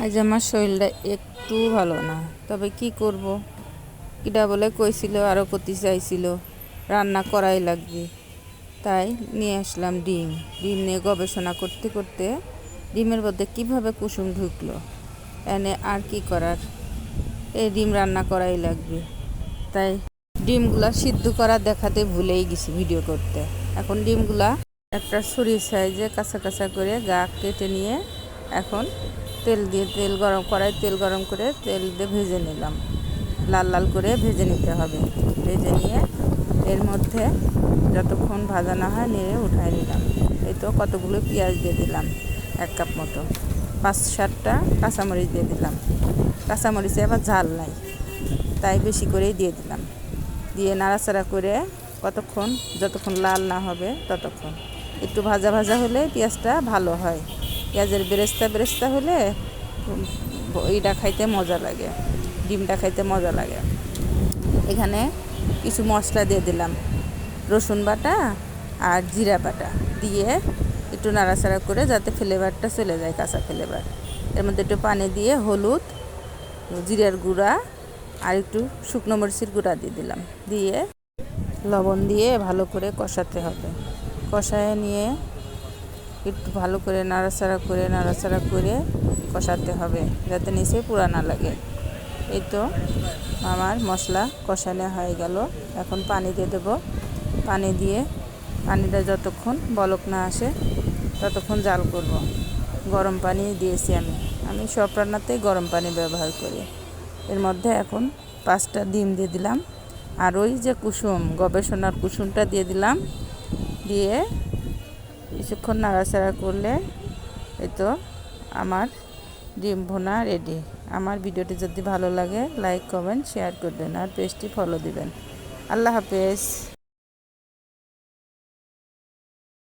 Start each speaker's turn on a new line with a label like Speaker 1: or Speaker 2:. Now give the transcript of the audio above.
Speaker 1: আজ আমার শরীরটা একটু ভালো না, তবে কি করব। কিডা বলে কইছিল, আরও করতে চাইছিল রান্না করাই লাগবে, তাই নিয়ে আসলাম ডিম। ডিম নিয়ে গবেষণা করতে করতে ডিমের মধ্যে কিভাবে কুসুম ঢুকলো, এনে আর কি করার, এই ডিম রান্না করাই লাগবে। তাই ডিমগুলা সিদ্ধ করা দেখাতে ভুলেই গেছি ভিডিও করতে। এখন ডিমগুলা একটা ছুরি সাইজে কাঁচা কাঁচা করে গা কেটে নিয়ে এখন তেল গরম করায় তেল গরম করে তেল দিয়ে ভেজে নিলাম। লাল লাল করে ভেজে নিতে হবে। ভেজে নিয়ে এর মধ্যে যতক্ষণ ভাজা না হয় নেড়ে উঠাই নিলাম। এই তো কতগুলো পেঁয়াজ দিয়ে দিলাম, 1 কাপ মতো। 5-7টা কাঁচামরিচ দিয়ে দিলাম। কাঁচামরিচে আবার ঝাল নাই, তাই বেশি করেই দিয়ে দিলাম। দিয়ে নাড়াচাড়া করে যতক্ষণ লাল না হবে ততক্ষণ। একটু ভাজা ভাজা হলে পেঁয়াজটা ভালো হয়। পেঁয়াজের বেরেস্তা হলে এইটা খাইতে মজা লাগে, ডিমটা খাইতে মজা লাগে। এখানে কিছু মশলা দিয়ে দিলাম, রসুন বাটা আর জিরা বাটা দিয়ে একটু নাড়াচাড়া করে যাতে ফ্লেভারটা চলে যায়, কাঁচা ফ্লেভার। এর মধ্যে একটু পানি দিয়ে হলুদ, জিরার গুঁড়া আর একটু শুকনো মরিচের গুঁড়া দিয়ে দিলাম। দিয়ে লবণ দিয়ে ভালো করে কষাতে হবে। কষায় নিয়ে একটু ভালো করে নাড়াচাড়া করে কষাতে হবে, যাতে নিচে পুড়া না লাগে। এই তো আমার মশলা কষানো হয়ে গেল। এখন পানি দিয়ে দেবো। পানি দিয়ে পানিটা যতক্ষণ বলক না আসে ততক্ষণ জাল করব। গরম পানি দিয়েছি আমি সব রান্নাতেই গরম পানি ব্যবহার করি। এর মধ্যে এখন 5টা ডিম দিয়ে দিলাম, আর ওই যে গবেষণার কুসুমটা দিয়ে দিলাম। দিয়ে কিছুক্ষণ নাড়াচাড়া করলে এই তো আমার ডিম ভুনা রেডি। আমার ভিডিওটি যদি ভালো লাগে লাইক কমেন্ট শেয়ার করবেন আর পেজটি ফলো দিবেন। আল্লাহ হাফেজ।